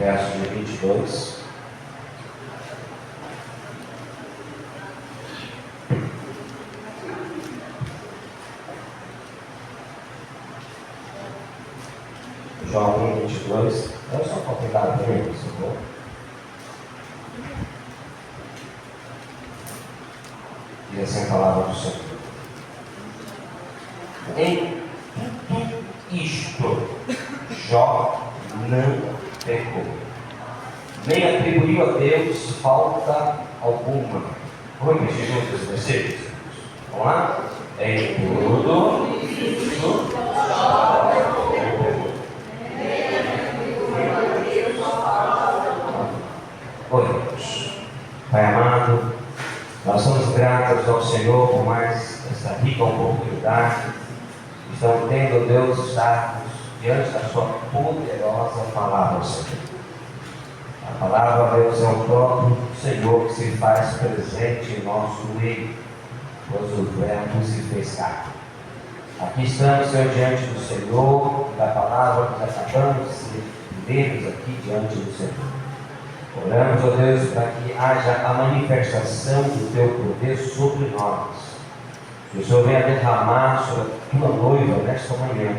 verso de 22. Jó 1, 22. Eu só vou pegar para mim, por favor. E assim a palavra do Senhor. Em tudo isto, Jó não pecou, nem atribuiu a Deus falta alguma. Vamos repetir juntos esse versículo? Vamos lá? Em tudo isto, Jó não pecou. Oremos. Pai amado, nós somos gratos ao Senhor por mais essa rica oportunidade. Estamos tendo, Deus, estarmos diante da sua poderosa palavra, Senhor. A palavra, Deus, é o próprio Senhor que se faz presente em nosso meio, pois o Verbo se fez carne. Aqui estamos, Senhor, diante do Senhor, da palavra que nós acabamos de lermos aqui diante do Senhor. Oramos, ó Deus, para que haja a manifestação do Teu poder sobre nós. Que o Senhor venha derramar sobre a Tua noiva nesta manhã.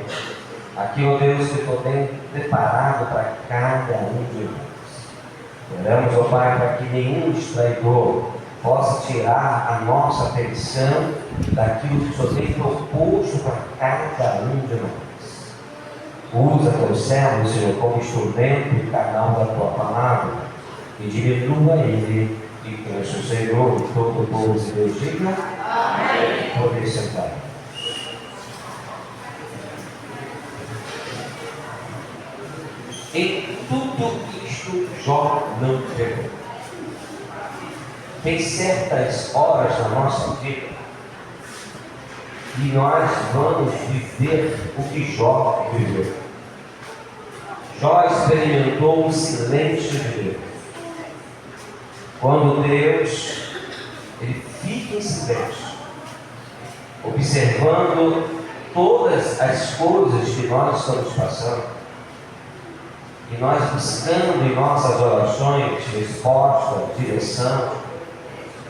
Aqui, ó Deus, que Tu tem preparado para cada um de nós. Oramos, ó Pai, para que nenhum distraidor possa tirar a nossa atenção daquilo que o Senhor tem proposto para cada um de nós. Usa Teu servo, Senhor, como instrumento e canal da Tua palavra. E diminua ele e cresça o Senhor, e todo o povo de Deus diga amém. Poder sentar. Em tudo isto, Jó não pecou. Tem certas horas na nossa vida e nós vamos viver o que Jó viveu. Jó experimentou um silêncio de Deus. Quando Deus ele fica em silêncio, observando todas as coisas que nós estamos passando, e nós buscando em nossas orações resposta, direção,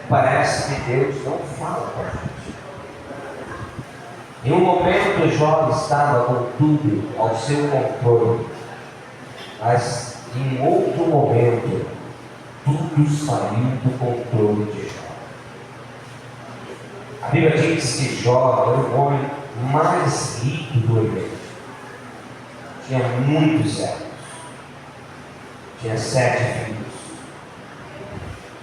parece que Deus não fala com a gente. Em um momento, Jó estava com tudo ao seu controle, mas em outro momento, tudo saiu do controle de Jó. A Bíblia diz que Jó era o homem mais rico do Oriente. Tinha muitos servos. Tinha 7 filhos.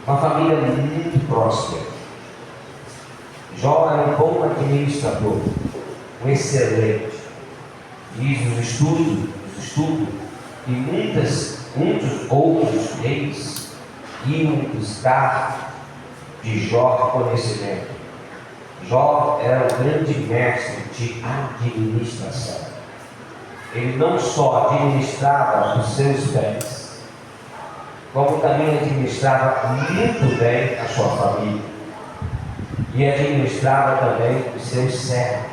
Uma família muito próspera. Jó era um bom administrador, um excelente. Diz os estudos, e muitos outros reis iam buscar de Jó conhecimento. Jó era um grande mestre de administração. Ele não só administrava os seus bens, como também administrava muito bem a sua família e administrava também os seus servos.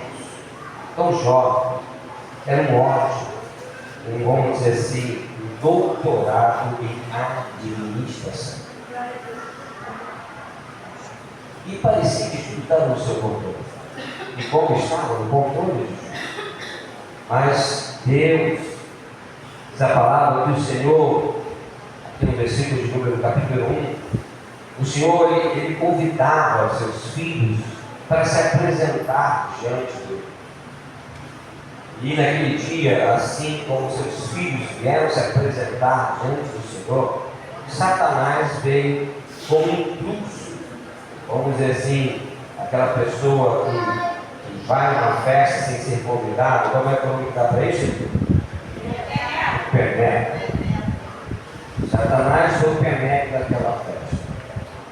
Então Jó era um ótimo, vamos dizer assim, doutorado em administração. E parecia que tudo estava no seu controle. E como estava no controle de Jó. Mas Deus, essa palavra que o Senhor, aqui no versículo de número capítulo 1, o Senhor ele convidava os seus filhos para se apresentar diante dele. E naquele dia, assim como seus filhos vieram se apresentar diante do Senhor, Satanás veio como intruso, vamos dizer assim, aquela pessoa que vai numa festa sem ser convidado. Como é que eu vou dar para isso? Penetra. Satanás foi o penetra daquela festa.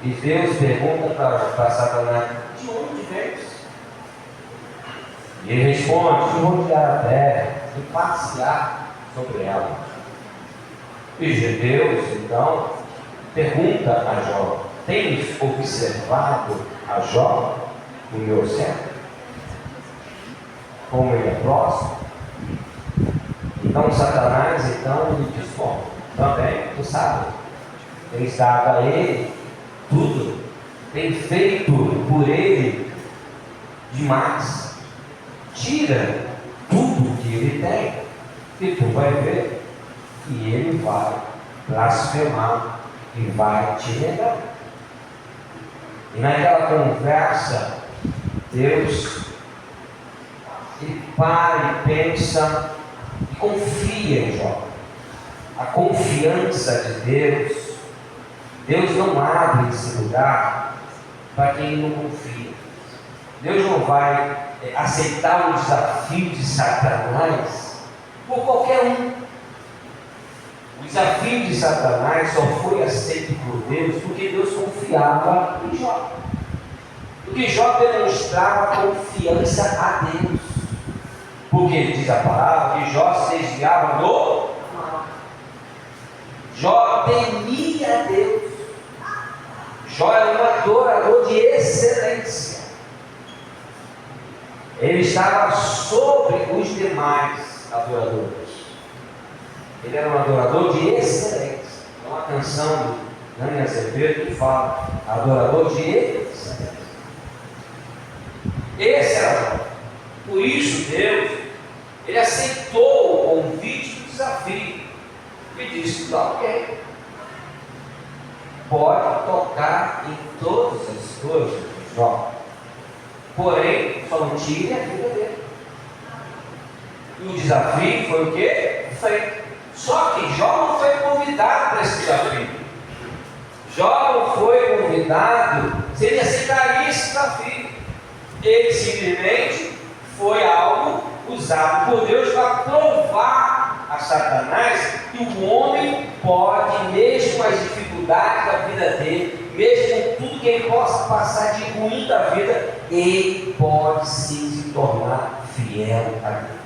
E Deus pergunta para Satanás: de onde vens? E ele responde: de rodear a terra e passear sobre ela. E Deus então pergunta a Jó: tens observado a Jó, o meu servo? Como ele é próximo? Então Satanás ele diz: bom, também, tu sabe. Tem dado a ele tudo. Tem feito por ele demais. Tira tudo que ele tem. E tu vai ver que ele vai blasfemar e vai te negar. E naquela conversa, Deus, ele para e pensa e confia em Jó. A confiança de Deus, Deus não abre esse lugar para quem não confia. Deus não vai aceitar o desafio de Satanás por qualquer um. O desafio de Satanás só foi aceito por Deus porque Deus confiava em Jó. Porque Jó demonstrava confiança a Deus. Porque diz a palavra que Jó se desviava do mal. Jó temia a Deus. Jó era um adorador de excelência. Ele estava sobre os demais adoradores. Ele era um adorador de excelência. É uma canção do Nani Azevedo que fala adorador de excelência. Esse era Jó. Por isso Deus, ele aceitou o convite do desafio e disse: ok, pode tocar em todas as coisas de Jó, porém só não tire a vida dele. E o desafio foi o quê? Feito. Só que Jó não foi convidado para esse desafio. Jó não foi convidado se ele aceitaria esse desafio. Ele simplesmente foi algo usado por Deus para provar a Satanás que o homem pode, mesmo com as dificuldades da vida dele, mesmo com tudo que ele possa passar de ruim da vida, ele pode sim se tornar fiel a Deus.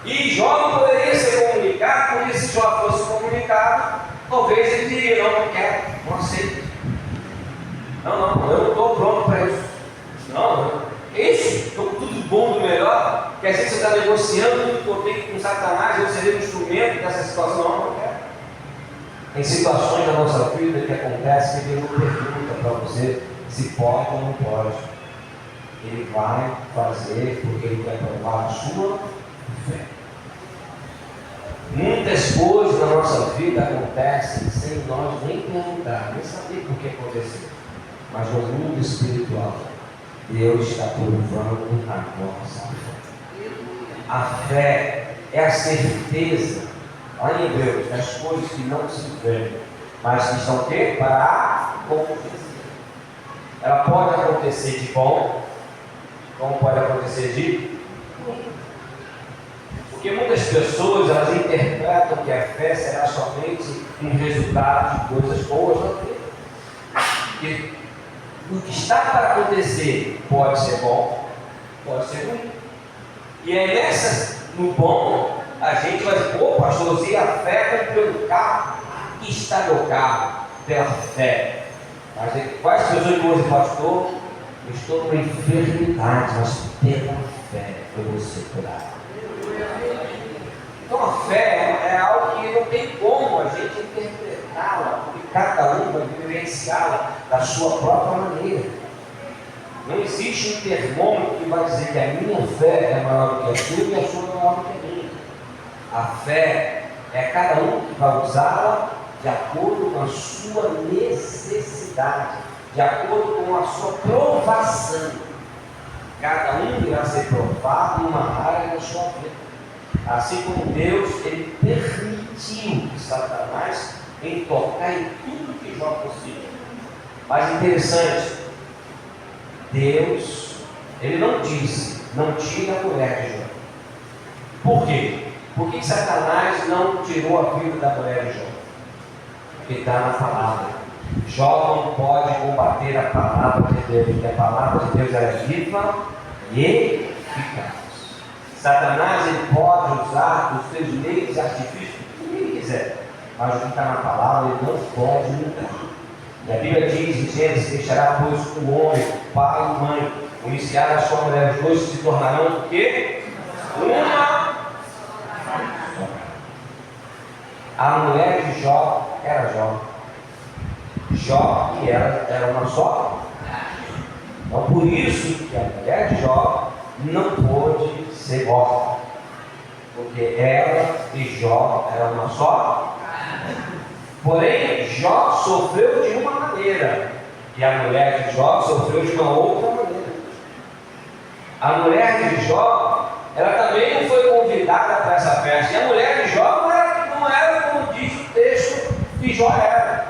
E Jó não poderia ser comunicado, porque se Jó fosse comunicado, talvez ele diria: não quero, não aceito. Não, eu não estou pronto para isso. Não, isso, estou com tudo bom do melhor, que às vezes você está negociando tudo que eu tenho com Satanás, eu seria um instrumento dessa situação. Não quero. Tem situações da nossa vida que acontecem que Deus não pergunta para você se pode ou não pode. Ele vai fazer porque ele quer provar a sua fé. Muitas coisas na nossa vida acontecem sem nós nem perguntar, nem saber por que aconteceu. Mas no mundo espiritual, Deus está provando a nossa fé. A fé é a certeza, lá em Hebreus, das coisas que não se veem, mas que estão o quê? Para acontecer. Ela pode acontecer de bom, como pode acontecer de ruim. Porque muitas pessoas, elas interpretam que a fé será somente um resultado de coisas boas na vida. Porque o que está para acontecer pode ser bom, pode ser ruim. E aí no bom, a gente vai dizer: pô, pastor, usei a fé comprei um carro, aqui está meu carro, pela fé. Mas quais pessoas que dizem: pastor, eu estou numa enfermidade, mas pela fé eu vou ser curado. Então a fé é algo que não tem como a gente interpretá-la, porque cada um vai vivenciá-la da sua própria maneira. Não existe um termômetro que vai dizer que a minha fé é maior do que a sua e a sua é maior do que a minha. A fé é cada um que vai usá-la de acordo com a sua necessidade, de acordo com a sua provação. Cada um irá ser provado em uma área da sua vida. Assim como Deus, ele permitiu que Satanás venha tocar em tudo que Jó possível. Mas interessante, Deus, ele não disse: não tire a mulher de Jó. Por quê? Por que Satanás não tirou a vida da mulher de Jó? Porque está na palavra. Jó não pode combater a palavra de Deus, porque a palavra de Deus é viva e eficaz. Satanás, ele pode usar os seus meios e artifícios que ele quiser, mas o que está na palavra ele não pode mudar. E a Bíblia diz em Gênesis: deixará pois o homem, o pai e a mãe, iniciar a sua mulher, os dois se tornarão o quê? Uma. A mulher de Jó era Jó. Jó e ela era uma só. Então por isso que a mulher de Jó não pôde ser morta. Porque ela e Jó eram uma só. Porém, Jó sofreu de uma maneira e a mulher de Jó sofreu de uma outra maneira. A mulher de Jó, ela também não foi convidada para essa festa. E a mulher de Jó não era como diz o texto que Jó era.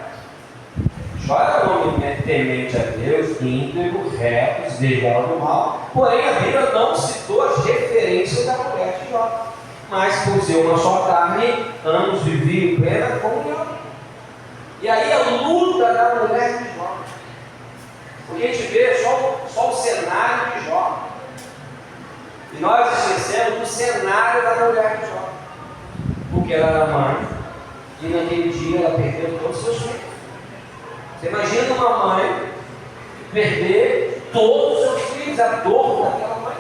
Jó era um homem temente a Deus, íntegro, reto, desviado do mal. Porém, a Bíblia não citou as referências da mulher de Jó. Mas por ser uma só carne, ambos viviam em plena comunhão. E aí a luta da mulher de Jó. Porque a gente vê só o cenário de Jó. E nós esquecemos do cenário da mulher de Jó. Porque ela era mãe, e naquele dia ela perdeu todos os seus filhos. Você imagina uma mãe perder todos os seus filhos, a dor daquela mãe.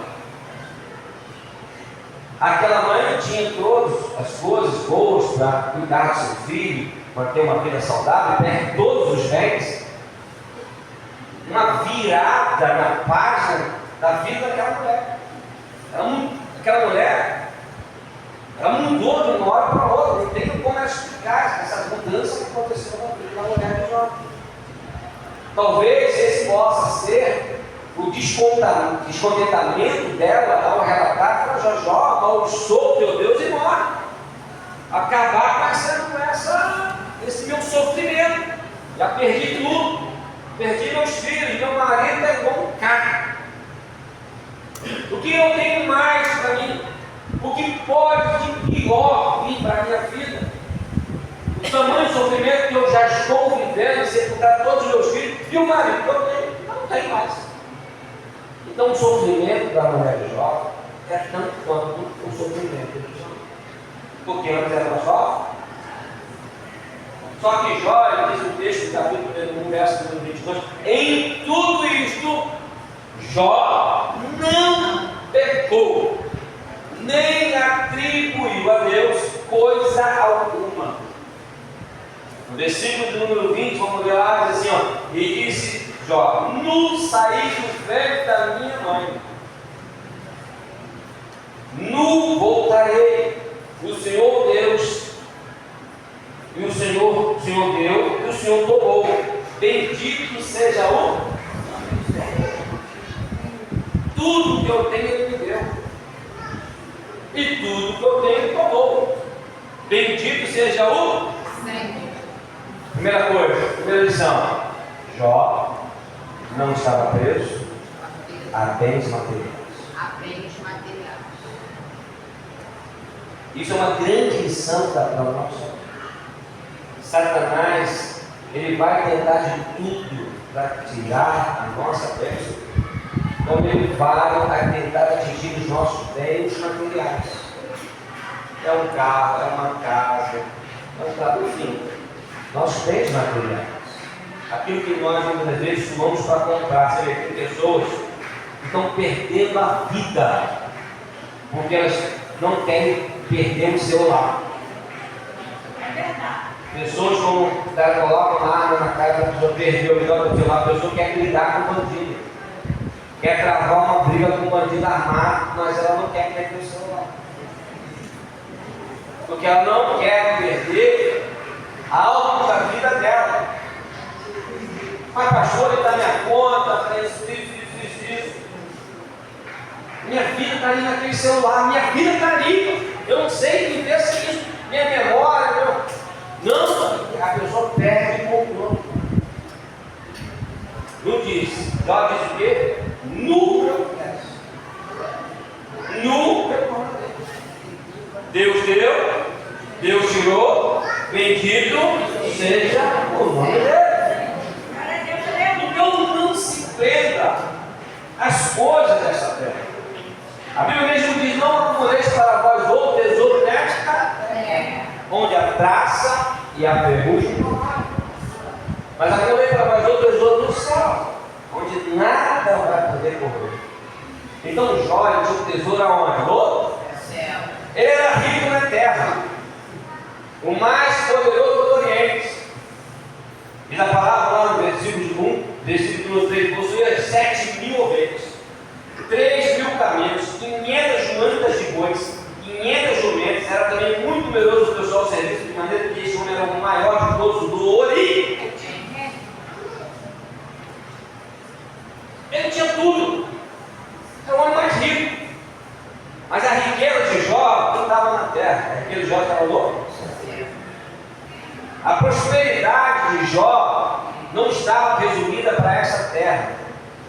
Aquela mãe tinha todas as coisas boas para cuidar do seu filho, manter uma vida saudável, perde todos os bens. Uma virada na página da vida daquela mulher. Aquela mulher, ela mudou de uma hora para outra. Não tem como explicar essa mudança que aconteceu na vida da mulher de Jó. Talvez esse possa ser o descontentamento dela ao relatar para Jó: amaldiçoa o teu Deus e morre. Acabar com esse meu sofrimento. Já perdi tudo. Perdi meus filhos, meu marido é igual um carro. O que eu tenho mais para mim? O que pode de pior vir para a minha vida? O tamanho do sofrimento que eu já estou vivendo, sepultar todos os meus filhos, e o marido que eu tenho, não tem mais. Então o sofrimento da mulher de Jó é tanto quanto o sofrimento de Jó. Porque antes era uma só. Só que Jó, ele diz no texto do capítulo 1, verso 22, em tudo isto, Jó não pecou, nem atribuiu a Deus coisa alguma. No versículo de número 20, vamos ler lá, diz assim, e disse Jó: nu saí do ventre da minha mãe, nu voltarei. O Senhor Deus, e o Senhor deu, e o Senhor tomou. Bendito seja o tudo que eu tenho Ele me deu, e tudo que eu tenho Ele tomou. Bendito seja o Senhor. Primeira lição: Jó não estava preso a bens materiais. Isso é uma grande lição para nós. Satanás, ele vai tentar de tudo para tirar a nossa bênção, como ele vai tentar atingir os nossos bens materiais. É um carro, é uma casa, é um carro, enfim, nossos bens materiais. Aquilo que nós muitas vezes fumamos para comprar. Você vê que tem pessoas que estão perdendo a vida porque elas não querem perder o celular. Pessoas como o cara coloca uma arma na cara da pessoa, perdeu o celular, a pessoa quer lidar com o bandido, quer travar uma briga com um bandido armado, mas ela não quer perder o celular, porque ela não quer perder algo da vida dela. Mas pastor, ele está minha conta, para isso. Minha vida está ali naquele celular, minha vida está ali, eu não sei viver sem isso, minha memória, não, a pessoa perde o controle. Não diz, Jó diz o quê? Nu Deus deu, Deus tirou, bendito seja o nome dele. Então não se prenda às coisas dessa terra. A Bíblia mesmo diz: não acumuleis para vós outro tesouro nesta terra, onde a traça e a ferrugem não há. Mas acumulei para vós outro tesouro no céu, onde nada vai poder correr. Então Jó, ele tinha um tesouro aonde? No céu. Ele era rico na terra. o mais poderoso do Oriente. Diz a palavra lá no versículo 1, versículo 3, possuía 7.000 ovelhas, 3.000 camelos, 500 jumentas de bois, 500 jumentos. Era também muito numeroso o pessoal do serviço, de maneira que esse homem era o maior de todos do Oriente. Ele tinha tudo, era o homem mais rico. Mas a riqueza de Jó não estava na terra, a riqueza de Jó estava no céu. A prosperidade de Jó não estava resumida para essa terra,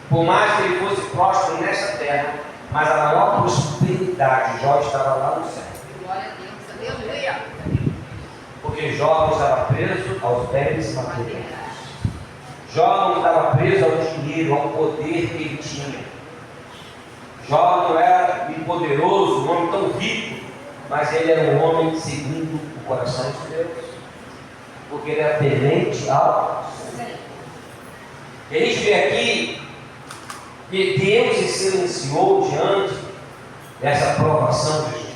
por mais que ele fosse próspero nessa terra, mas a maior prosperidade de Jó estava lá no céu. Glória a Deus, aleluia. Porque Jó não estava preso aos bens materiais. Jó não estava preso ao dinheiro, ao poder que ele tinha. Jó não era um poderoso, um homem tão rico, mas ele era um homem segundo o coração de Deus, porque ele era temente ao Senhor. E a gente vê aqui que Deus se silenciou diante dessa provação de Jó.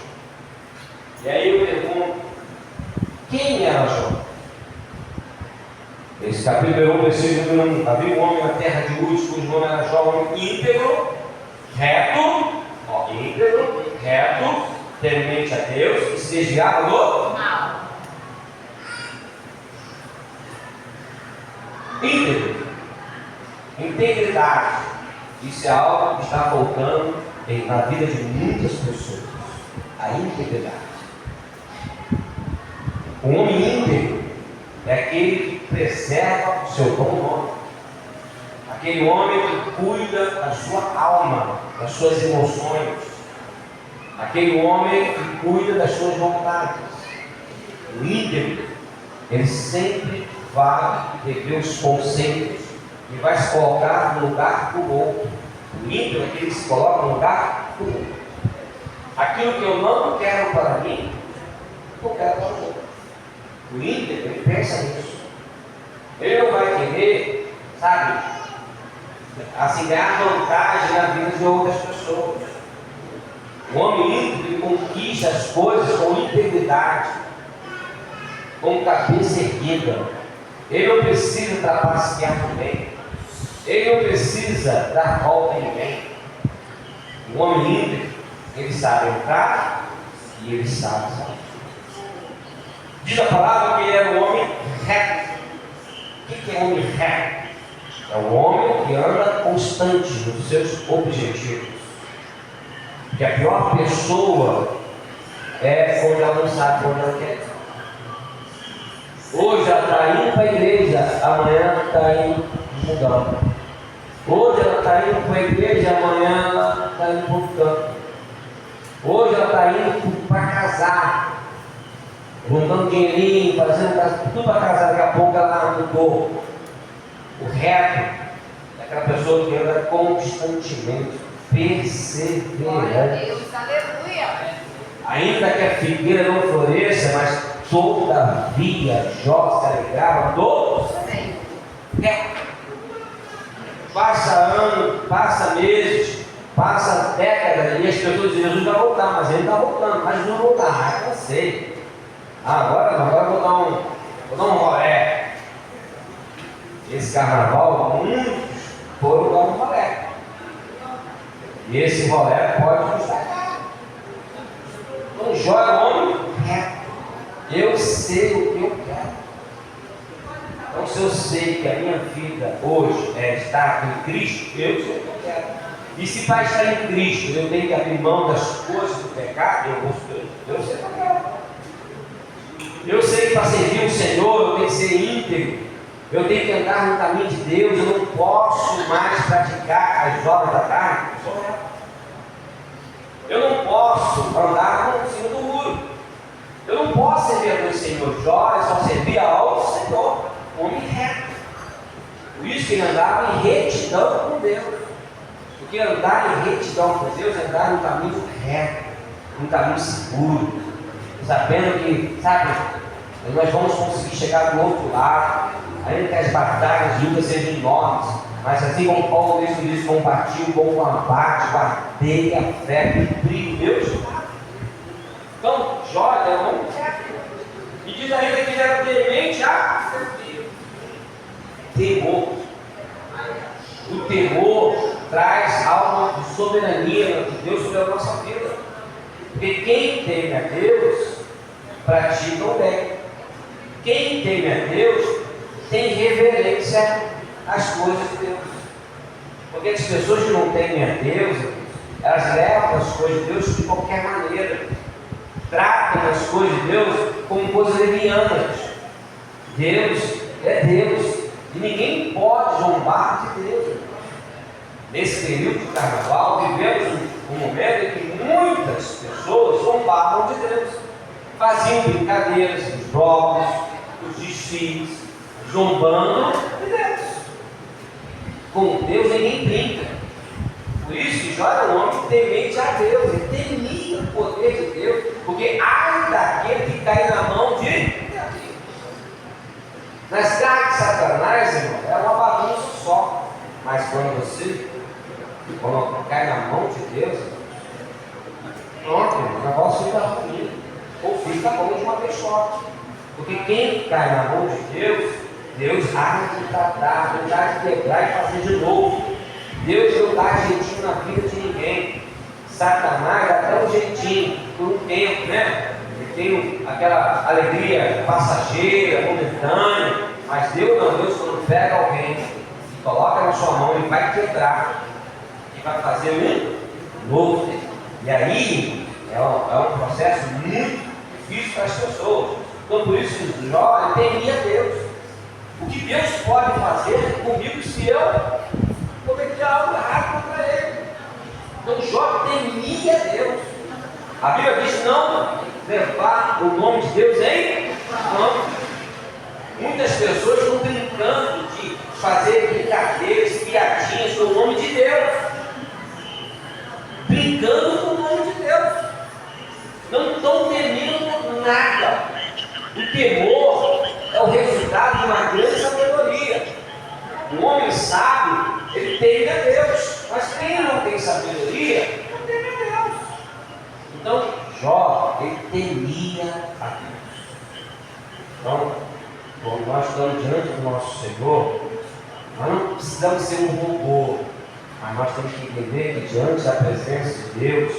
E aí eu pergunto, quem era Jó? Esse capítulo 1, versículo 1, havia um homem na terra de Uz, cujo nome era Jó, um homem íntegro, reto, temente a Deus, e se desviava do Mal. íntegro, integridade. Isso é algo que está faltando na vida de muitas pessoas. A integridade. Um homem íntegro é aquele que preserva o seu bom nome. Aquele homem que cuida da sua alma, das suas emoções. Aquele homem que cuida das suas vontades. O íntegro, ele sempre vai rever os conceitos e vai se colocar no lugar do outro. O íntegro é aquele que se coloca no lugar do outro. Aquilo que eu não quero para mim, eu quero para o outro. O íntegro, ele pensa nisso. Ele não vai querer, sabe, assim, ganhar vantagem na vida de outras pessoas. O homem íntegro, ele conquista as coisas com integridade, com cabeça erguida. Ele não precisa trapacear ninguém. Ele não precisa dar volta em ninguém. O homem íntegro, ele sabe entrar e ele sabe sair. Diz a palavra que ele era um homem reto. O que é um homem reto? É um homem que anda constante nos seus objetivos. Porque a pior pessoa é quando ela não sabe onde ela quer. Hoje ela está indo para a igreja, amanhã está indo mudando. Hoje ela está indo para a igreja, amanhã ela está indo para o canto. Hoje ela está indo para casar, juntando dinheirinho, fazendo tudo para casar, daqui a pouco ela mudou. O reto é aquela pessoa que anda constantemente, perseverante. Glória a Deus, aleluia. Ainda que a figueira não floresça, mas todavia Jó se alegrava do Senhor. reto. Passa ano, passa meses, passa décadas, e as pessoas dizem, Jesus vai voltar, mas ele está voltando, mas Jesus não voltar, cansei. Agora vou dar um rolé. Esse carnaval, muitos foram dar um rolé. E esse rolé pode nos dar caro. Então Jó é um homem reto. Eu sei o que eu quero. Então se eu sei que a minha vida hoje é estar em Cristo, eu sei o que eu quero. E se para estar em Cristo eu tenho que abrir mão das coisas do pecado, eu sei o que eu quero. Eu sei que para servir o Senhor eu tenho que ser íntegro. Eu tenho que andar no caminho de Deus. Eu não posso mais praticar as obras da carne. Eu não posso andar com o cima do muro. Eu não posso servir ao Senhor. Jó é só servir ao Senhor, homem reto. Por isso que ele andava em retidão com Deus. Porque andar em retidão com Deus é andar no caminho reto, no caminho seguro, sabendo que, sabe, nós vamos conseguir chegar do outro lado, ainda que as batalhas e lutas sejam enormes, mas assim como Paulo mesmo diz, combati o bom combate, guardei a fé, cumpri o meu chamado. Então, Jó é um homem reto. E Diz ainda que ele era temente a temor. O temor traz algo de soberania de Deus sobre a nossa vida. Porque quem teme a Deus, pratica o bem. Quem teme a Deus, tem reverência às coisas de Deus. Porque as pessoas que não temem a Deus, elas levam as coisas de Deus de qualquer maneira. Tratam as coisas de Deus como coisas levianas. Deus é Deus. E ninguém pode zombar de Deus. Nesse período de carnaval, vivemos um momento em que muitas pessoas zombavam de Deus. Faziam brincadeiras, os blocos, os desfiles, zombando de Deus. Com Deus ninguém brinca. Por isso que Jó era um homem temente a Deus. Ele temia o poder de Deus. Porque ai daquele que cai na mão de Deus. Nas garras de Satanás, irmão, é uma bagunça só. Mas quando cai na mão de Deus, pronto, o negócio fica ruim. Ou fica bom de uma vez só. Porque quem cai na mão de Deus, Deus há de tratar, Deus há de quebrar e fazer de novo. Deus não dá jeitinho na vida de ninguém. Satanás dá até um jeitinho, por um tempo, né? Ele tem aquela alegria passageira, momentânea. Mas Deus não, Deus quando pega alguém e coloca na sua mão, Ele vai quebrar. E vai fazer um novo. E aí é um processo muito difícil para as pessoas. Então por isso que Jó temia Deus. O que Deus pode fazer comigo se eu cometer algo errado contra Ele? Então Jó temia Deus. A Bíblia diz não levar o nome de Deus em vão. Muitas pessoas estão brincando de fazer brincadeiras, piadinhas com o nome de Deus. Brincando com o nome de Deus. Não estão temendo nada. O temor é o resultado de uma grande sabedoria. O homem sábio, ele teme a Deus. Mas quem não tem sabedoria, não teme a Deus. Então, Jó, ele temia a Deus. Então, quando nós estamos diante do nosso Senhor, nós não precisamos ser um robô, mas nós temos que entender que diante da presença de Deus,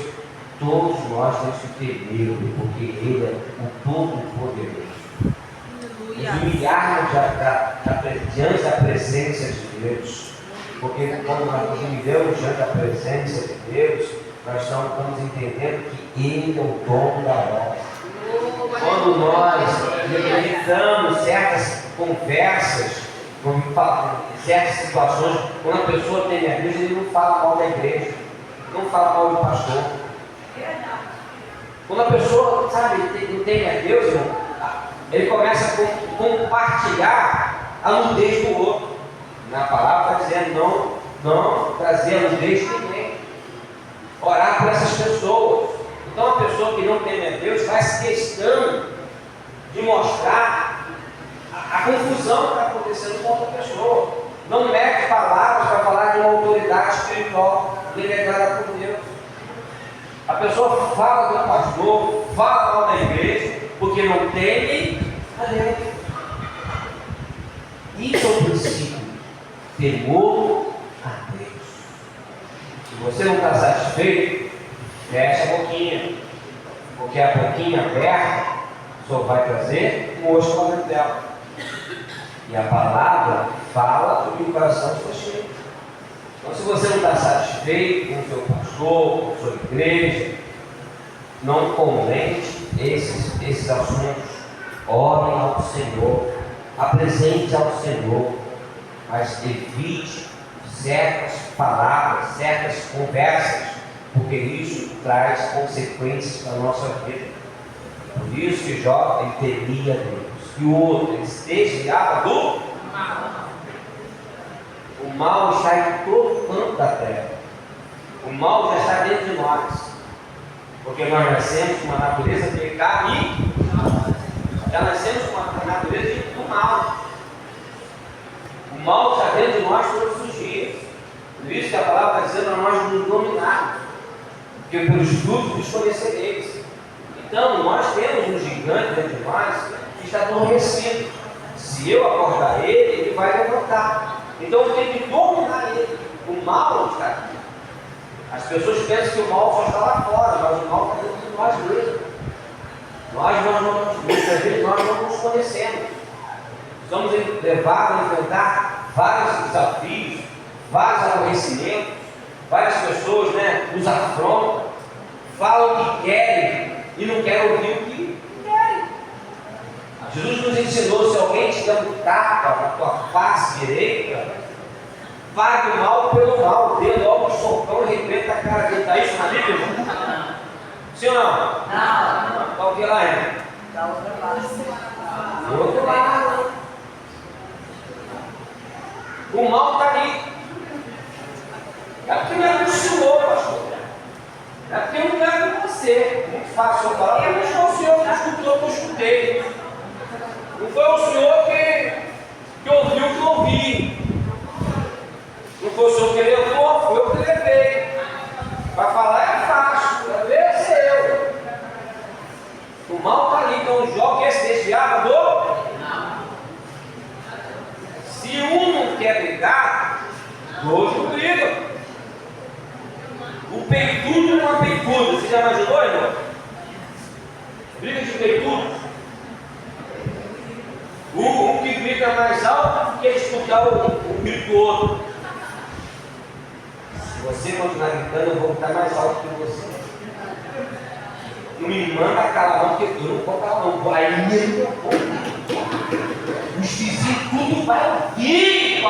todos nós temos que temê-lo, porque Ele é o Todo-Poderoso. Nos humilharmos diante da presença de Deus, porque quando nós nos humilhamos diante da presença de Deus, nós estamos entendendo que Ele é o dono da obra. Quando nós limitamos certas conversas, certas situações, quando a pessoa tem a Deus, ele não fala mal da igreja, não fala mal do pastor. Quando a pessoa, não tem a Deus, irmão, ele começa a compartilhar a nudez do outro. Na palavra está dizendo não trazer a nudez de ninguém. Orar por essas pessoas. Então a pessoa que não teme a Deus faz questão de mostrar a confusão que está acontecendo com outra pessoa. Não mete palavras para falar de uma autoridade espiritual delegada por Deus. A pessoa fala do pastor, fala mal da igreja, porque não teme a Deus. Isso é o princípio. Temor a Deus. Se você não está satisfeito, fecha a boquinha, porque a boquinha aberta só vai trazer um osso para dentro dela. E a palavra fala do que o coração está cheio. Então, se você não está satisfeito com o seu pastor, com a sua igreja, não comente esses assuntos. Orem ao Senhor, apresente ao Senhor, mas evite certas palavras, certas conversas, porque isso traz consequências para a nossa vida. Por isso que Jó, ele temia Deus. E o outro, ele se desviava do mal. O mal está em todo canto da terra. O mal já está dentro de nós. Porque nós nascemos com uma natureza pecaminosa. Já nascemos com uma natureza do mal. O mal está dentro de nós todos os dias. Por isso que a palavra está dizendo para nós nos dominarmos. Porque pelos frutos nos conhecereis. Então, nós temos um gigante dentro de nós que está adormecido. Se eu acordar ele, ele vai levantar. Então eu tenho que dominar ele. O mal está aqui. As pessoas pensam que o mal só está lá fora, mas o mal está dentro de nós mesmos. Muitas vezes nós não nos conhecemos. Somos levados a enfrentar vários desafios, vários aborrecimentos. Várias pessoas, nos afrontam, falam o que querem e não querem ouvir o que querem. Jesus nos ensinou: se alguém te der um tapa na tua face direita, pague o mal pelo mal, dê logo um socão e arrebenta a cara dele. Está isso na Bíblia, irmão? Sim ou não? Não. Está o que lá, irmão? Da outra face. Do outro lado. O mal está ali. É porque não é do Senhor, pastor. É porque não é com você. Muito fácil eu falar, porque não foi o Senhor que escutou, que eu escutei. Não foi o Senhor que ouviu o que eu ouvi. Não foi o Senhor que levou, foi eu que levei. Para falar é fácil, para ver é ser eu. O mal está ali, então o Jó quer se desviar do? Se um não quer brigar, dois não brigam. O peitudo com a peituda, você já imaginou, irmão? Briga de peitudo. Um que grita mais alto quer escutar o grito do outro. Se você continuar gritando, eu vou gritar mais alto que você. Não me manda calar não, porque eu não vou calar não. Vai mesmo. Os vizinhos tudo vai ouvir.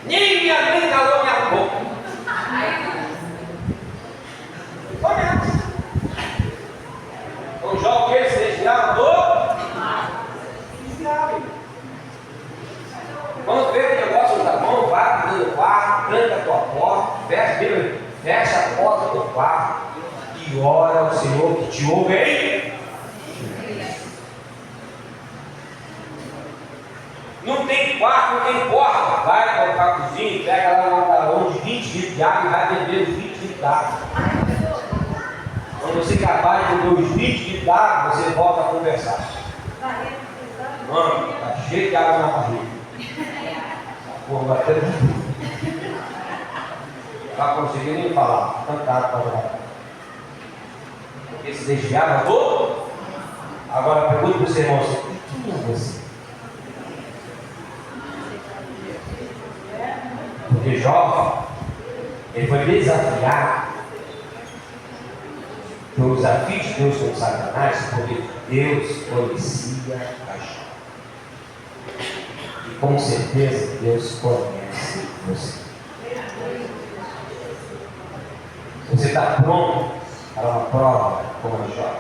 Nem minha mãe calou minha boca. Olha. O Jó que ele se desviava do? Desviava. Quando vê que o negócio não está bom, vai para o quarto, tranca a tua porta, fecha a porta do teu quarto e ora ao Senhor que te ouve aí. Não tem quarto, não tem porta. Vai para o cozinha, pega lá um galão de 20 litros de água e vai beber os 20 litros de água. Quando você acabar de beber os 20 litros de água, você volta a conversar. Mano, está cheio de água na barriga. Porra, batendo tudo. Não vai conseguir nem falar. Cantado para lá. Porque se desviava todo. Agora pergunta para o seu irmão: quem é você? Porque Jó, ele foi desafiado pelo desafio de Deus com Satanás, porque Deus conhecia a Jó. E com certeza Deus conhece você. Você está pronto para uma prova como a Jó?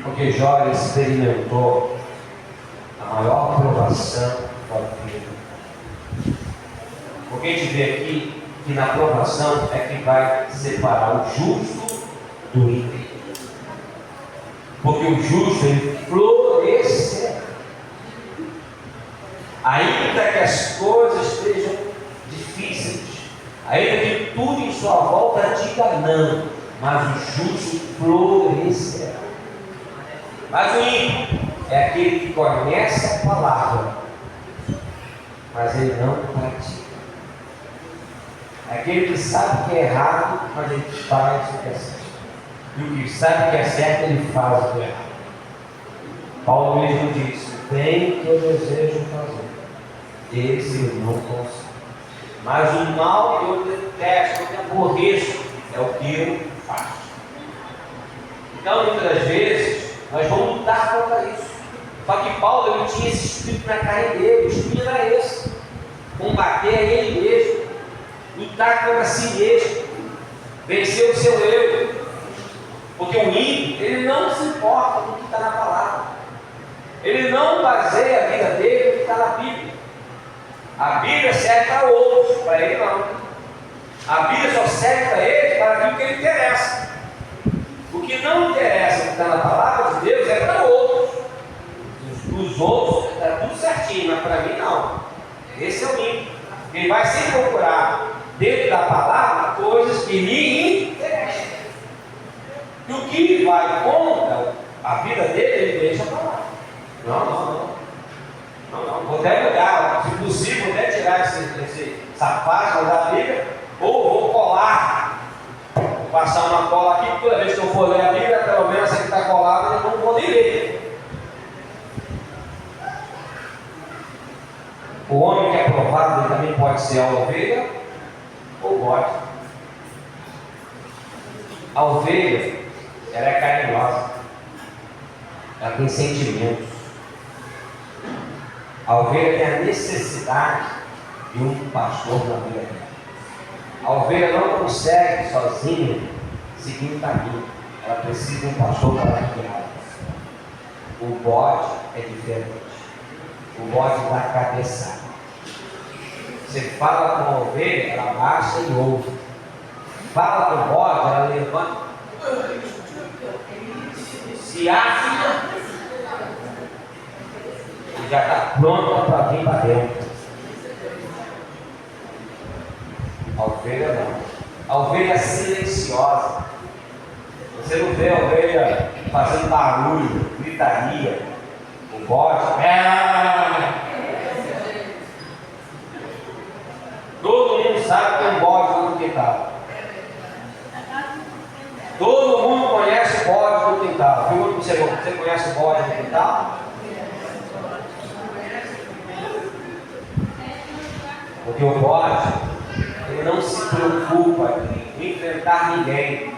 Porque Jó experimentou a maior provação da vida. Porque a gente vê aqui que na provação é que vai separar o justo do ímpio. Porque o justo ele florescerá. Ainda que as coisas estejam difíceis, ainda que tudo em sua volta diga não, mas o justo florescerá. Mas o ímpio é aquele que conhece a palavra, mas ele não pratica. É aquele que sabe que é errado, mas ele faz o que é certo. E o que sabe que é certo, ele faz o que é errado. Paulo mesmo diz: bem que eu desejo fazer, esse eu não consigo. Mas o mal que eu detesto, que eu aborreço, é o que eu faço. Então, muitas das vezes, nós vamos lutar contra isso. Só que Paulo ele tinha esse espírito na carne dele. O espírito era esse: combater a ele mesmo, lutar contra si mesmo, vencer o seu eu. Porque o ímpio, ele não se importa com o que está na palavra. Ele não baseia a vida dele no que está na Bíblia. A Bíblia serve para outros, para ele não. A Bíblia só serve para ele para aquilo que ele interessa. O que não interessa, o que está na palavra de Deus, é para outros. Os outros, está tudo certinho, mas para mim não. Esse é o ímpio. Ele vai sempre procurar dentro da palavra coisas que lhe vai contra a vida dele, ele deixa para lá. Não. Vou até olhar, se possível, vou até tirar essa página da Bíblia, ou vou colar, vou passar uma cola aqui, toda vez que eu for ler a Bíblia, pelo menos essa que está colada, eu não vou nem ler. O homem que é provado, ele também pode ser a ovelha ou o bode. A ovelha, ela é carinhosa, ela tem sentimentos. A ovelha tem a necessidade de um pastor na vida dela. A ovelha não consegue sozinha seguir o caminho. Ela precisa de um pastor para guiá-la. O bode é diferente. O bode dá cabeçada. Você fala com a ovelha, ela baixa e ouve. Fala com o bode, ela levanta. Se acha e já está pronta para vir para dentro. A ovelha não. A ovelha é silenciosa. Você não vê a ovelha fazendo barulho, gritaria. O bode. Todo mundo sabe que tem um bode no quintal. Todo mundo conhece o bode no quintal. Você conhece o bode no quintal? Porque o bode, ele não se preocupa em enfrentar ninguém.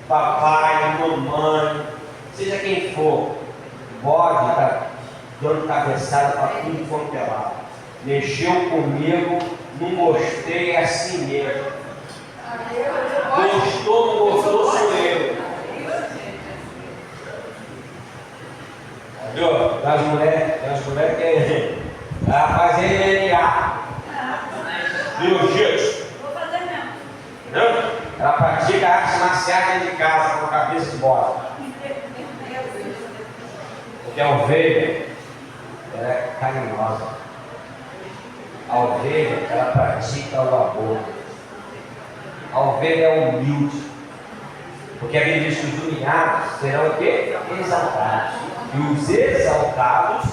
Papai, mamãe, seja quem for. O bode está dando cabeçada para tudo quanto é lado. Mexeu comigo, não gostei, é assim mesmo. Gostou, não gostou, sou eu. Viu? Tem as mulheres que fazer DNA. Jiu-jitsu. Vou fazer mesmo. Não? Ela pratica arte marcial dentro de casa com a cabeça de bola. Porque a ovelha, ela é carinhosa. A ovelha, ela pratica o amor. A ovelha é humilde. Porque a Bíblia diz que os humilhados serão o quê? Exaltados. E os exaltados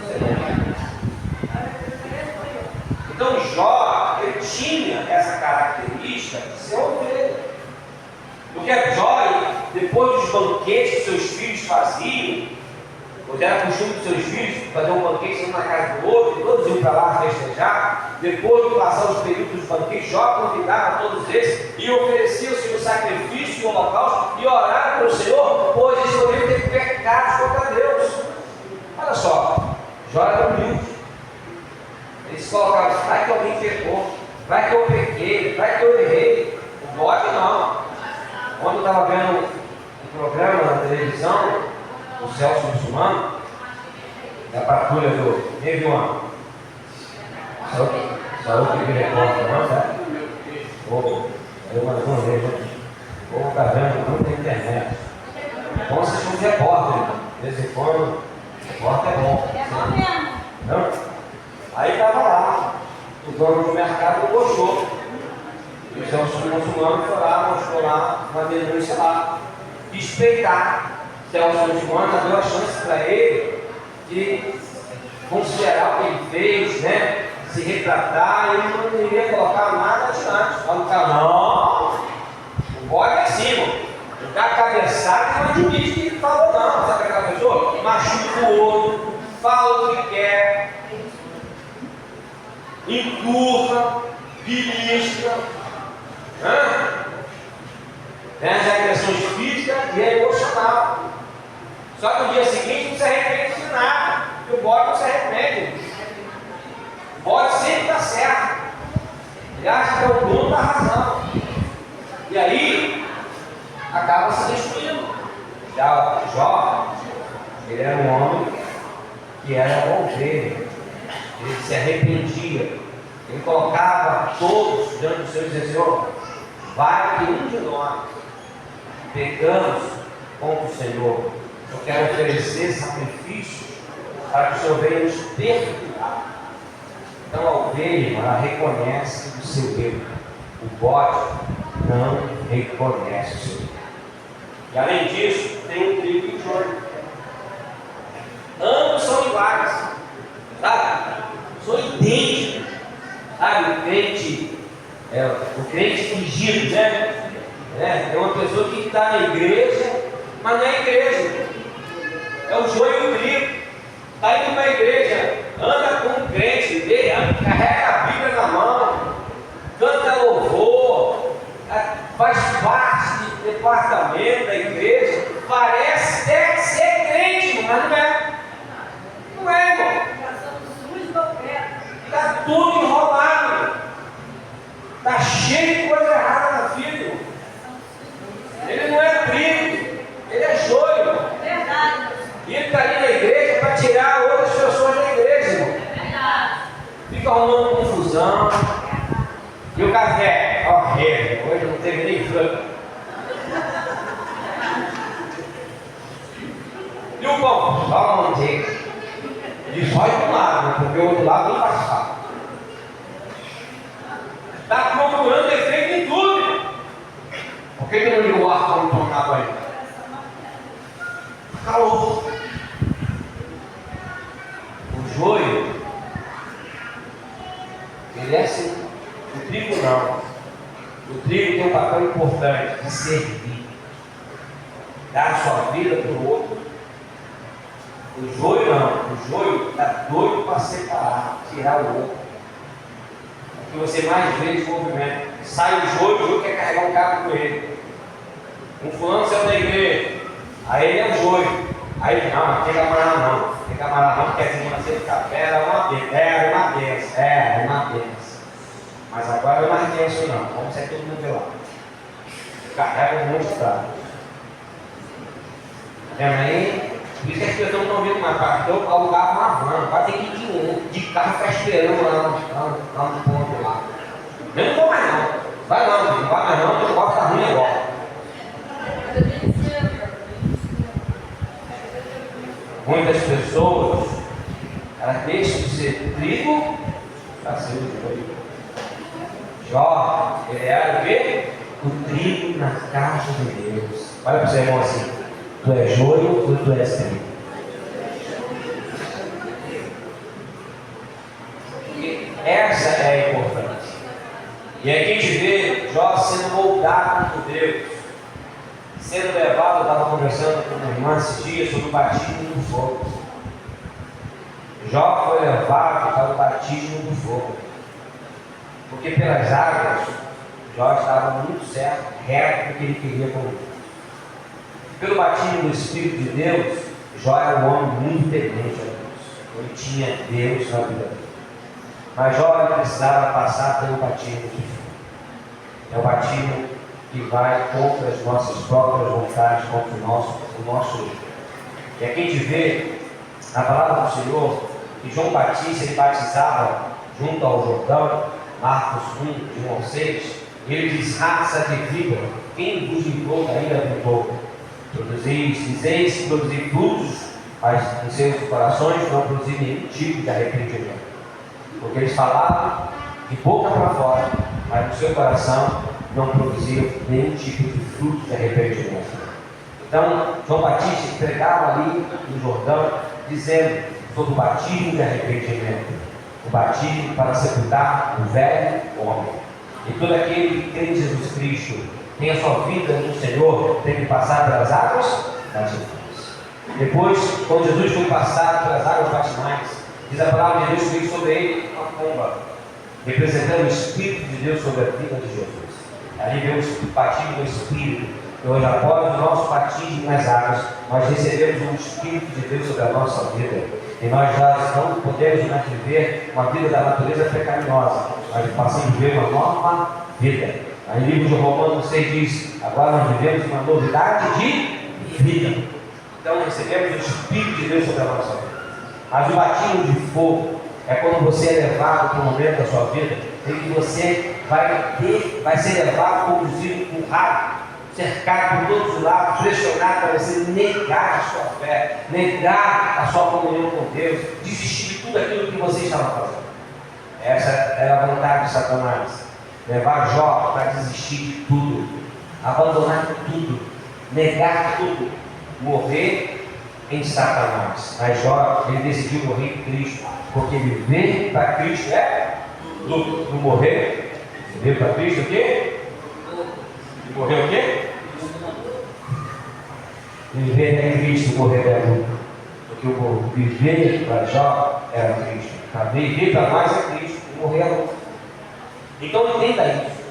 serão humilhados. Então Jó, ele tinha essa característica de ser ovelha. Porque Jó, depois dos banquetes que seus filhos faziam, porque era costume dos seus filhos fazer um banquete um na casa do outro, e todos iam para lá festejar. Depois de passar os períodos dos banquetes, Jó convidava todos esses e oferecia o seu sacrifício e o holocausto e orava para o Senhor, pois eles poderiam ter pecados contra Deus. Olha só, Jó era humilde. Ele se colocava, vai que alguém pecou, vai que eu pequei, vai que eu errei. O bode não. Quando eu estava vendo um programa na televisão, o Celso Muçulmano, da patrulha do Neviano. Saúde que repórter, não é? Eu mandei um erro. Ou está vendo muito na internet. Bom assistir um repórter, de vez em quando, repórter é bom. É bom mesmo. Não? Aí estava lá, o dono do mercado não gostou. E o Celso Muçulmano foi lá, mostrou lá uma denúncia lá, respeitar. Celso Muçulmano deu a chance para ele de considerar o que ele fez, né? Se retratar, ele não iria colocar nada adiante. Lá no canal, o bode é assim, mano. Dá a cabeçada e não admite que ele falou, não. Sabe aquela pessoa? Machuca o outro, fala o que quer, empurra, belisca, tem as agressões físicas e é emocional. Só que no dia seguinte não se arrepende de nada, porque o bode não se arrepende. O bode sempre está certo. Ele acha que é o dono da razão. E aí, acaba se destruindo. Já o Jó, ele era um homem que era uma ovelha. Ele se arrependia. Ele colocava todos diante do Senhor e dizia: Senhor, vai que um de nós pecamos contra o Senhor. Eu quero oferecer sacrifícios para que o Senhor venha nos perdoar. Então a ovelha, ela reconhece o seu erro. O bode não reconhece o seu erro. E além disso, tem um trigo e um joio. Ambos são iguais, sabe? São idênticos, sabe? O crente fingido, né? É uma pessoa que está na igreja, mas não é igreja. É o joio e o trigo. Está indo para a igreja, anda com o crente, carrega a Bíblia na mão, canta louvor, faz parte do departamento da igreja, parece até ser crente, mas não é. Não é, irmão. Está tudo enrolado. Está cheio de coisa errada na vida, irmão. Ele não é trigo, ele é joio. Verdade. E ele está ali na igreja para tirar outras pessoas da igreja, irmão. Fica arrumando confusão. E o café? Horrível. Hoje não teve nem fruta. E o pão? Só manteiga. E só de um lado, né? Porque o outro lado não passar. Está procurando defeito em tudo. Por que não ligou o ar para não tomar banho? Calor. O joio, ele é assim. O trigo não. O trigo tem um papel importante de servir, dar a sua vida para o outro. O joio não. O joio está doido para separar, tirar o outro. O que você mais vê de movimento. Sai o joio quer carregar um carro com ele. Um fulano saiu da igreja, aí ele é o joio. Aí ele não tem camarada não. Tem camarada não, porque a semana de café era uma benção. É uma benção. Mas agora eu não tenho isso não. Vamos sair todo mundo de lá. Carrega um monte de carro. Tá vendo aí? Por isso que as pessoas não estão vindo mais carro. Então eu alugava uma van. Vai ter que ir de carro ficar esperando lá no ponto lá. Eu não vou mais não. Vai não, não vai mais não, porque o carro está ruim agora. Muitas pessoas, elas deixam de ser trigo para ser o joio. Jó, ele era o quê? O trigo na caixa de Deus. Olha para o seu irmão assim: tu és joio ou tu és trigo? E essa é a importância. E aqui a gente vê Jó sendo moldado por Deus. Sendo levado, eu estava conversando com uma irmã esses dias sobre o batismo do fogo. Jó foi levado para o batismo do fogo. Porque pelas águas, Jó estava muito certo, reto do que ele queria comer. Pelo batismo do Espírito de Deus, Jó era um homem muito temente a Deus. Ele tinha Deus na vida dele. Mas Jó precisava passar pelo batismo do fogo. É o batismo que vai contra as nossas próprias vontades, contra o nosso eu. E aqui a gente vê na palavra do Senhor que João Batista ele batizava junto ao Jordão, Marcos 1, de 1 ao 6, e ele diz: raça de víbora, quem vos livrou da ira do fogo? Dizeis que produzir frutos, mas em seus corações não produzir nenhum tipo de arrependimento. Porque eles falavam de boca para fora, mas no seu coração não produziam nenhum tipo de fruto de arrependimento. Então, João Batista pregava ali no Jordão, dizendo sobre o batismo de arrependimento, o batismo para sepultar o velho homem. E todo aquele que crê em Jesus Cristo, tem a sua vida no Senhor, tem que passar pelas águas batismais. Depois, quando Jesus foi passado pelas águas batismais, diz a palavra de Deus que veio sobre ele uma pomba, representando o Espírito de Deus sobre a vida de Jesus. Ali vemos o batismo do Espírito, que hoje, após o nosso batismo nas águas, nós recebemos o Espírito de Deus sobre a nossa vida. E nós já não podemos mais viver uma vida da natureza pecaminosa, nós passamos a viver uma nova vida. Aí no livro de Romanos 6 diz: agora nós vivemos uma novidade de vida. Então recebemos o Espírito de Deus sobre a nossa vida. Mas o batismo de fogo é quando você é levado para um momento da sua vida em que você vai ser levado, conduzido, empurrado, cercado por todos os lados, pressionado para você negar a sua fé, negar a sua comunhão com Deus, desistir de tudo aquilo que você estava fazendo. Essa era a vontade de Satanás, levar Jó para desistir de tudo, abandonar tudo, negar tudo. morrer em Satanás. Mas Jó, ele decidiu morrer em Cristo, porque viver para Cristo é lucro. Não morrer, viver para Cristo o quê? E morrer o quê? Viver em Cristo, morrer é lucro. Porque o viver para Jó era Cristo. Viver para nós é Cristo, e morrer é lucro. Então entenda isso.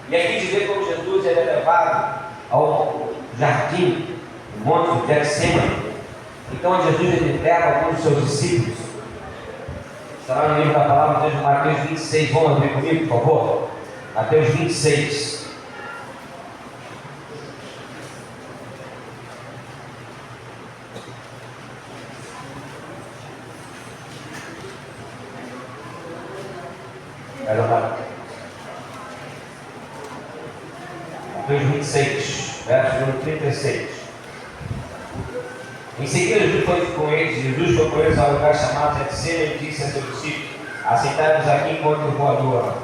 E aqui a gente vê como Jesus ele é levado ao jardim, no monte de Getsemane. Então Jesus ele leva alguns dos seus discípulos. Está lá no livro da palavra de Deus, Mateus 26. Vamos abrir comigo, por favor? Mateus 26. Mateus 26, verso número 36. Em seguida, Jesus foi com eles ao lugar chamado Getsemane e disse a seus discípulos: assentai-vos aqui enquanto eu vou à lua.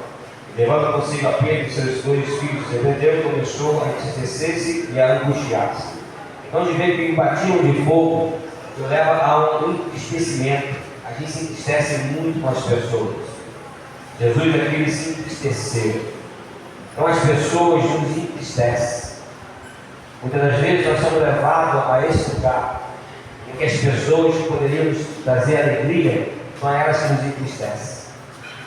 Levando consigo a Pedro e seus dois filhos, Zebedeu começou a entristecer-se e a angustiar-se. Então, de ver que batiam de fogo, que leva a um entristecimento. A gente se entristece muito com as pessoas. Jesus aqui se entristeceu. Então as pessoas nos entristecem. Muitas das vezes nós somos levados a esse lugar em que as pessoas poderiam nos trazer alegria, são elas que nos entristecem.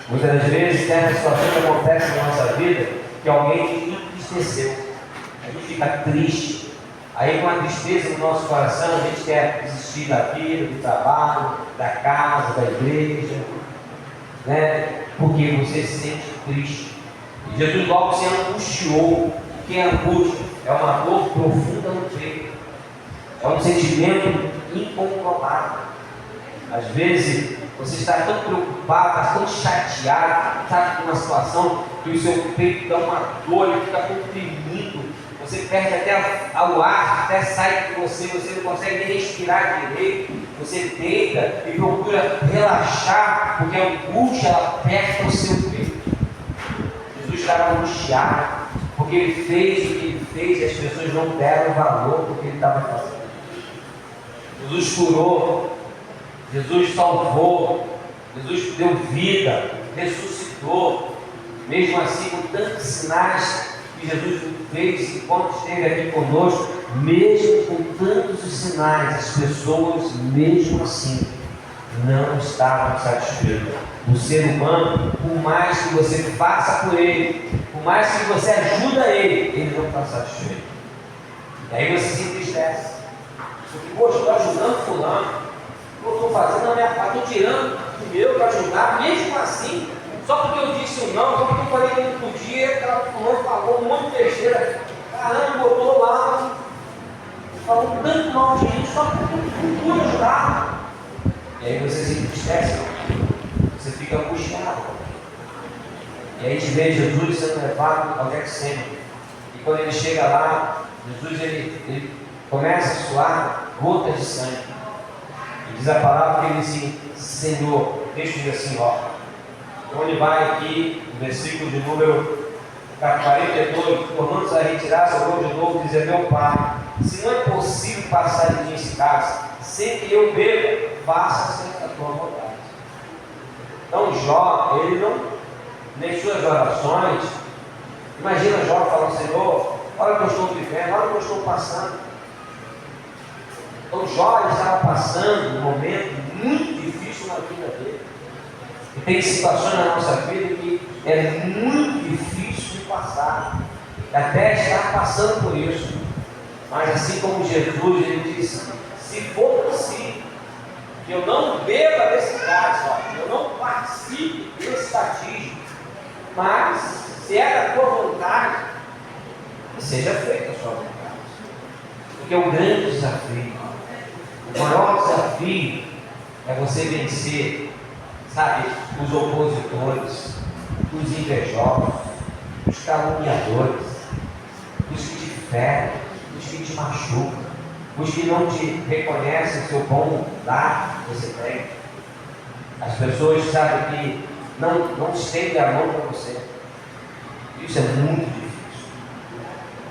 Muitas das vezes certas situações acontecem na nossa vida que alguém nos entristeceu. A gente fica triste. Aí com a tristeza no nosso coração a gente quer desistir da vida, do trabalho, da casa, da igreja, né? Porque você se sente triste. E Jesus logo se angustiou. O que é angústia? É uma dor profunda no peito. É um sentimento incontrolável. Às vezes você está tão preocupado, está tão chateado, está com uma situação que o seu peito dá uma dor, ele fica comprimido. Você perde até o ar, até sai de você não consegue nem respirar direito. Você deita e procura relaxar, porque a angústia ela aperta o seu peito. Jesus estava angustiado, porque ele fez o que ele fez e as pessoas não deram valor porque ele estava fazendo. Jesus curou, Jesus salvou, Jesus deu vida, ressuscitou. Mesmo assim, com tantos sinais que Jesus fez enquanto esteve aqui conosco, mesmo com tantos sinais, as pessoas, mesmo assim, não estavam satisfeitas. O ser humano, por mais que você faça por ele, por mais que você ajude ele não está satisfeito. E aí você se entristece. Porque, poxa, eu estou ajudando fulano, eu estou fazendo a minha parte, estou tirando o meu para ajudar, mesmo assim, só porque eu disse um não, só porque eu falei que não podia, aquela fulano falou um monte de besteira, caramba, botou lá, falou tanto mal de gente, só porque eu não pude ajudar. E aí você se entristece, você fica angustiado. E aí a gente vê Jesus sendo levado ao Getsemane. E quando ele chega lá, Jesus ele começa a suar gotas de sangue. E diz a palavra que ele diz: Senhor, deixa eu dizer assim, ó. Então ele vai aqui, no versículo de número 42, tornando-se a retirar, socorro de novo, dizer: meu Pai, se não é possível passar de mim esse cálice, sem que eu beba, faça-se a tua vontade. Então Jó, ele não, nem suas orações, imagina Jó falando: Senhor, olha o que eu estou vivendo, olha o que eu estou passando. Então Jó estava passando um momento muito difícil na vida dele. E tem situações na nossa vida que é muito difícil de passar, até estar passando por isso. Mas assim como Jesus, ele disse: se for possível, que eu não beba desse cálice, eu não participe desse batismo, mas se é da tua vontade, que seja feita a sua vontade. Porque o grande desafio, o maior desafio é você vencer, sabe, os opositores, os invejosos, os caluniadores, os que te ferem, os que te machucam, os que não te reconhecem o seu bom dar que você tem. As pessoas sabem que não estendem a mão para você. Isso é muito difícil.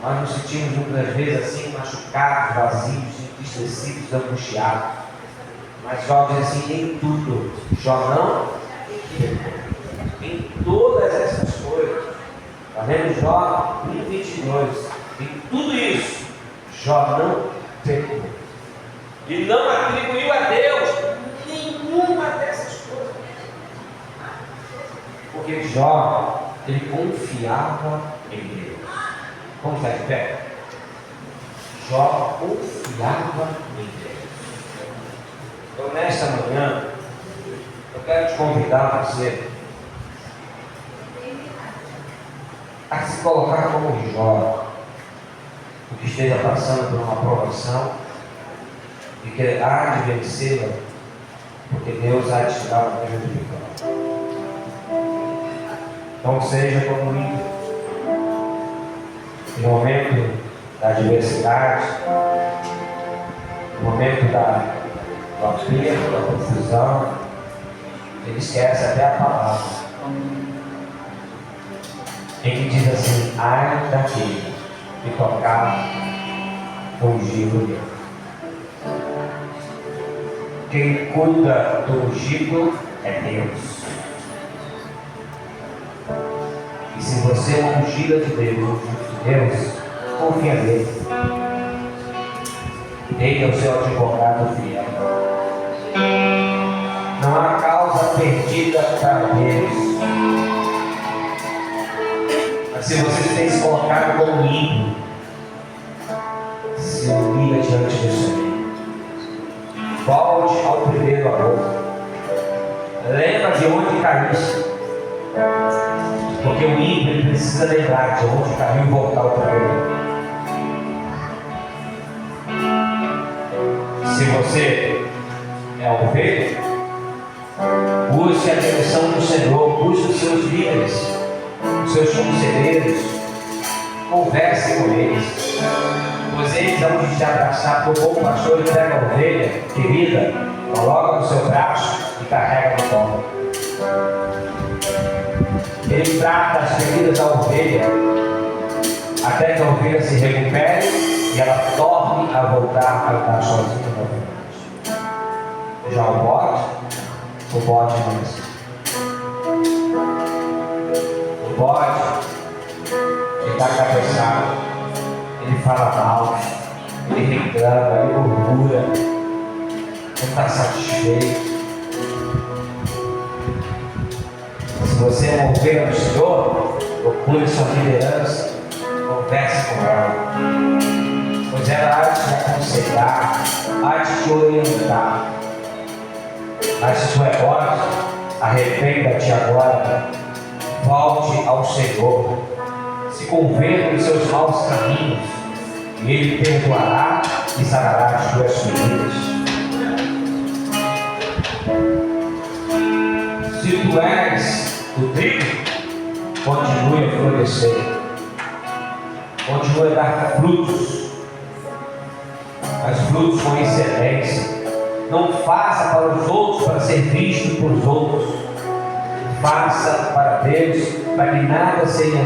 Nós nos sentimos muitas vezes assim, machucados, vazios, entristecidos, angustiados. Mas Jó diz assim, em tudo, Jó não pecou. Em todas essas coisas. Está vendo Jó 1:22? Em tudo isso, Jó não pecou. E não atribuiu a Deus nenhuma dessas coisas. Porque Jó, ele confiava em Deus. Vamos estar de pé? Jó confiava em Deus. Então, nesta manhã, eu quero te convidar você a se colocar como Jó, o que esteja passando por uma provação e que há de vencê-la, porque Deus há de tirar o medo de pecado. Não seja como ímpio. No momento da adversidade, no momento do aperto, da confusão, ele esquece até a palavra. Em que diz assim, ai daquele que tocar o ungido dele. Quem cuida do ungido é Deus. E se você é uma ungida de Deus, confia nele. Ele é o seu advogado fiel. Não há causa perdida para Deus. Mas se você tem se colocado como ímpio, se humilha diante do Senhor. Volte ao primeiro amor. Lembra de onde caíste. Porque o ímpio ele precisa lembrar de onde caiu e voltar ao primeiro amor. Se você é ovelha, busque a direção do Senhor, busque os seus líderes, os seus conselheiros, converse com eles, pois eles vão te abraçar, porque o bom pastor ele pega a ovelha querida, coloca no seu braço e carrega no colo. Ele trata as feridas da ovelha até que a ovelha se recupere e ela torne a voltar a andar sozinha novamente. Já o bode não existe. O bode, ele está cabeçado, ele fala mal, ele reclama, ele murmura, não está satisfeito. Se você é uma ovelha do Senhor, procure sua liderança, converse com ela, pois ela há de te aconselhar, há de te orientar. Mas se tu é bode, arrependa-te agora, volte ao Senhor, se converta dos seus maus caminhos, e Ele perdoará e sarará as tuas feridas. Se tu és o trigo, continue a florescer, continue a dar frutos, mas frutos com excelência. Não faça para os outros para ser visto pelos outros. Faça para Deus, para que nada seja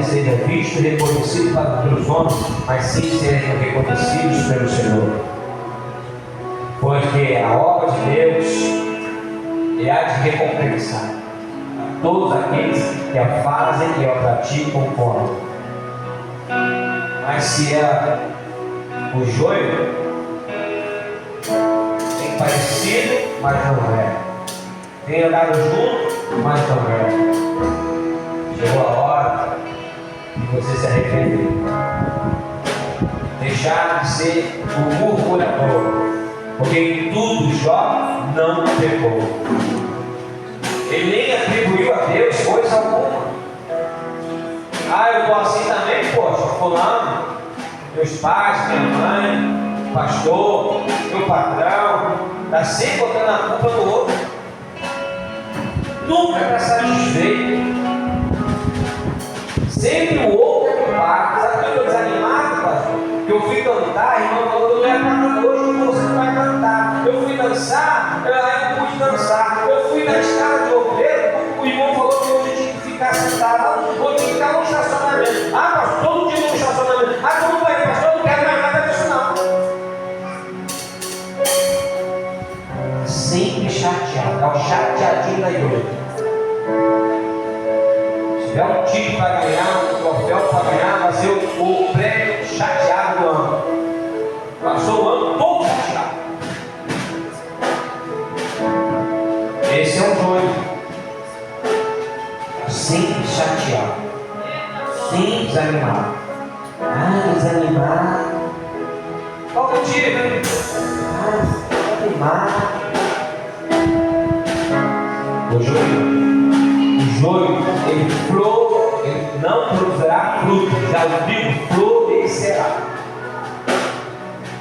visto e reconhecido pelos homens, mas sim sejam reconhecidos pelo Senhor. Porque a obra de Deus Ele há de recompensar a todos aqueles que a fazem e a praticam com amor. Mas se é o joio, parecido, mas não é. Tem andado junto, mas não é. Chegou a hora de você se arrepender. Deixar de ser o murmurador. Porque em tudo Jó não pecou. Ele nem atribuiu a Deus coisa alguma. Eu estou assim também, poxa, fulano, meus pais, minha mãe, pastor, meu patrão, está sempre botando a culpa no outro. Nunca está satisfeito. Sempre o outro é culpado. Sabe que eu estou desanimado, pastor? Que eu fui cantar, a irmã falou que eu não ia cantar hoje, que você não vai cantar. Eu fui dançar, eu não pude dançar. Eu fui na escada de obreiro, o irmão falou que hoje eu tinha que ficar sentado. Vou ter que ficar no estacionamento. Pastor, todo dia no estacionamento. Como vai chateadinho da igreja. Se tiver um título para ganhar, um troféu para ganhar, vai ser o prêmio chateado do ano. Passou o ano todo chateado. Esse é um joio. Sempre chateado. Sempre desanimado. Desanimado. Qual o motivo? Desanimado. O joio, ele não produzirá fruto, já o trigo florescerá.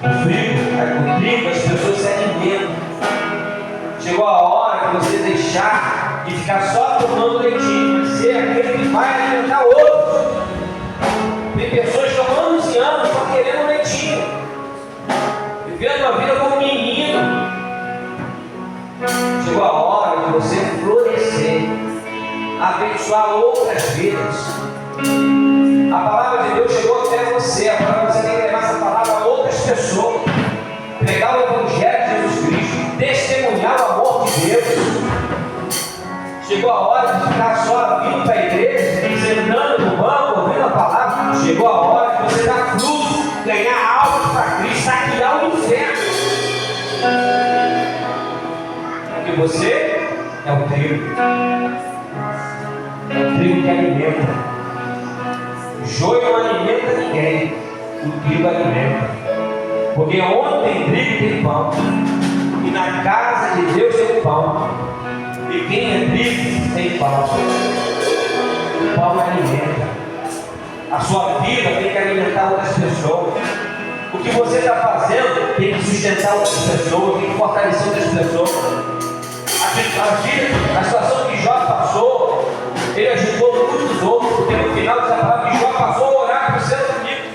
O trigo, as pessoas se alimentam. Chegou a hora que você deixar de ficar só tomando leitinho, mas ser aquele que vai alimentar outros. Tem pessoas que estão anos e anos só querendo leitinho, vivendo a vida como um menino. Chegou a hora de você florescer, abençoar outras vidas. A palavra de Deus chegou até você. A palavra, você tem que levar essa palavra a outras pessoas, pregar o Evangelho de Jesus Cristo, testemunhar o amor de Deus. Chegou a hora de ficar só vindo para a igreja, sentando no banco, ouvindo a palavra. Chegou a hora de você dar fruto, ganhar algo para Cristo, saquear o inferno. Porque você é o trigo. É o trigo que alimenta. O joio não alimenta ninguém, o trigo alimenta. Porque onde tem trigo tem pão. E na casa de Deus tem pão. E quem é trigo tem pão. O pão alimenta. A sua vida tem que alimentar outras pessoas. O que você está fazendo tem que sustentar outras pessoas, tem que fortalecer outras pessoas. A situação que Jó passou, ele ajudou muitos outros, porque no final dessa palavra que Jó passou a orar por seus amigos.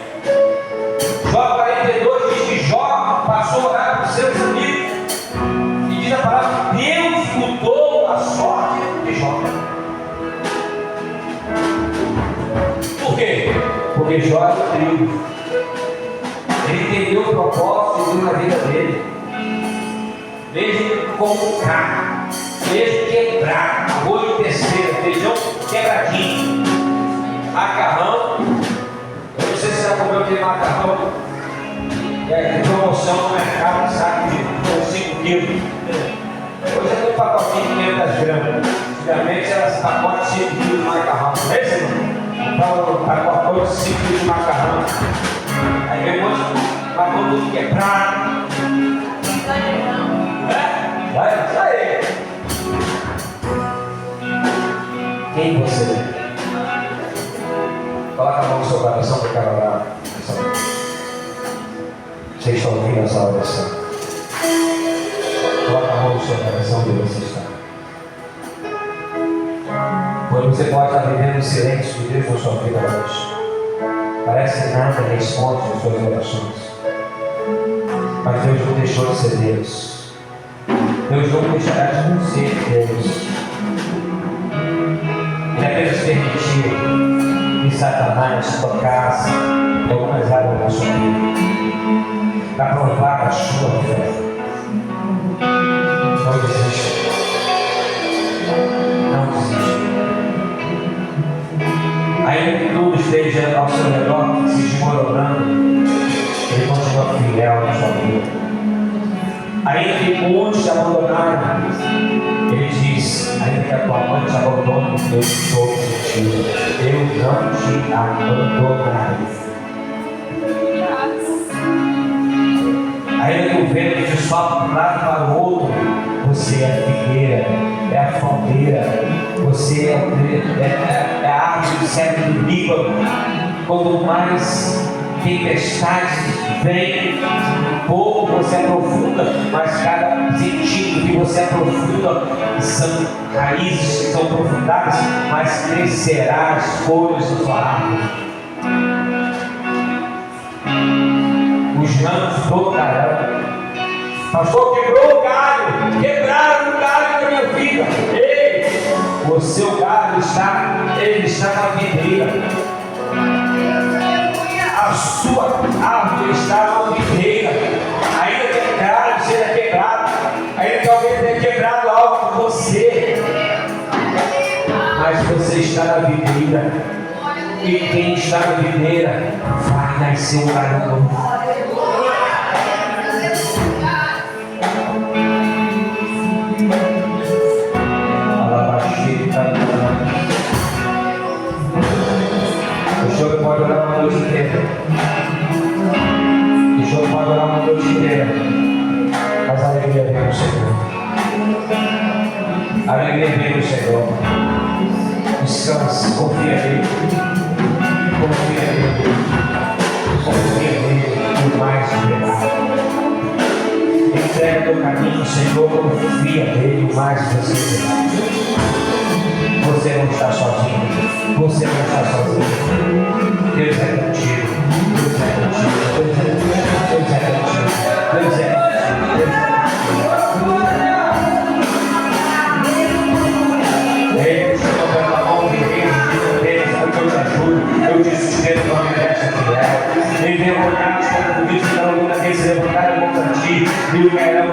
Jó 42 diz que Jó passou a orar por seus amigos. E diz a palavra que Deus mudou a sorte de Jó. Por quê? Porque Jó é o trigo. Ele entendeu o propósito de Deus na vida dele. Mesmo como carne, mesmo quebrado, arroz de terceira, feijão quebradinho, macarrão. Eu não sei se você já comeu aquele macarrão. Tem promoção no mercado, saco de 5 quilos. Hoje é um pacotinho de 500 gramas. Antigamente era esse pacote de 5 quilos de macarrão. Não é esse, não? Então, um pacote de 5 quilos de macarrão. Aí vem um monte de macarrão tudo quebrado. Vai, sai! Quem você é? Coloca a mão no seu coração para eu quero orar. Vocês estão ouvindo essa oração? Coloca a mão no seu coração onde você está. Quando você pode estar vivendo o silêncio de Deus na sua vida hoje, parece que nada responde às suas orações. Mas Deus não deixou de ser Deus. Deus não deixará de não ser Deus. Ele apenas permitiu que Satanás tocasse em algumas áreas da sua vida para provar a sua fé. Não desista. Não desista. Ainda que tudo esteja ao seu redor se desmoronando, Ele continua fiel na sua vida. Ainda que muitos te abandonaram, Ele diz, ainda que a tua mãe te abandone, eu estou contigo. Eu não te abandonarei. Ainda que o vento te sopre de um lado para o outro, você é a figueira, é a palmeira, você é a árvore do cedro do Líbano. Quanto mais tempestades vem, pouco você aprofunda, mas cada centímetro que você aprofunda são raízes que são aprofundadas, mas crescerá as folhas da sua árvore. Os ramos brotarão. Pastor, quebrou o galho, quebraram o galho da minha vida. Ei, o seu galho está na videira. A sua árvore está na videira. Ainda que o galho seja quebrado, ainda que alguém tenha quebrado algo com você, está na videira. E quem está na videira vai nascer um garoto. O Senhor pode orar uma noite inteira. O Senhor pode orar uma noite inteira. Mas a alegria vem do Senhor. A alegria vem do Senhor. Descanse, confia nele. Confia nele. Confia nele. Por mais liberado. Entrega o caminho, Senhor. Confia nele. O mais você verá. Você não está sozinho. Você não está sozinho. Deus é contigo. Deus é contigo. Deus é contigo. Deus é contigo. Deus é contigo. Deus é contigo. Ei, Senhor, pela mão de Deus, porque eu te ajudo. Eu te sustento com a minha graça fiel. Envergonhados como tu disse, não, nunca quem se levantar contra ti. E o melhor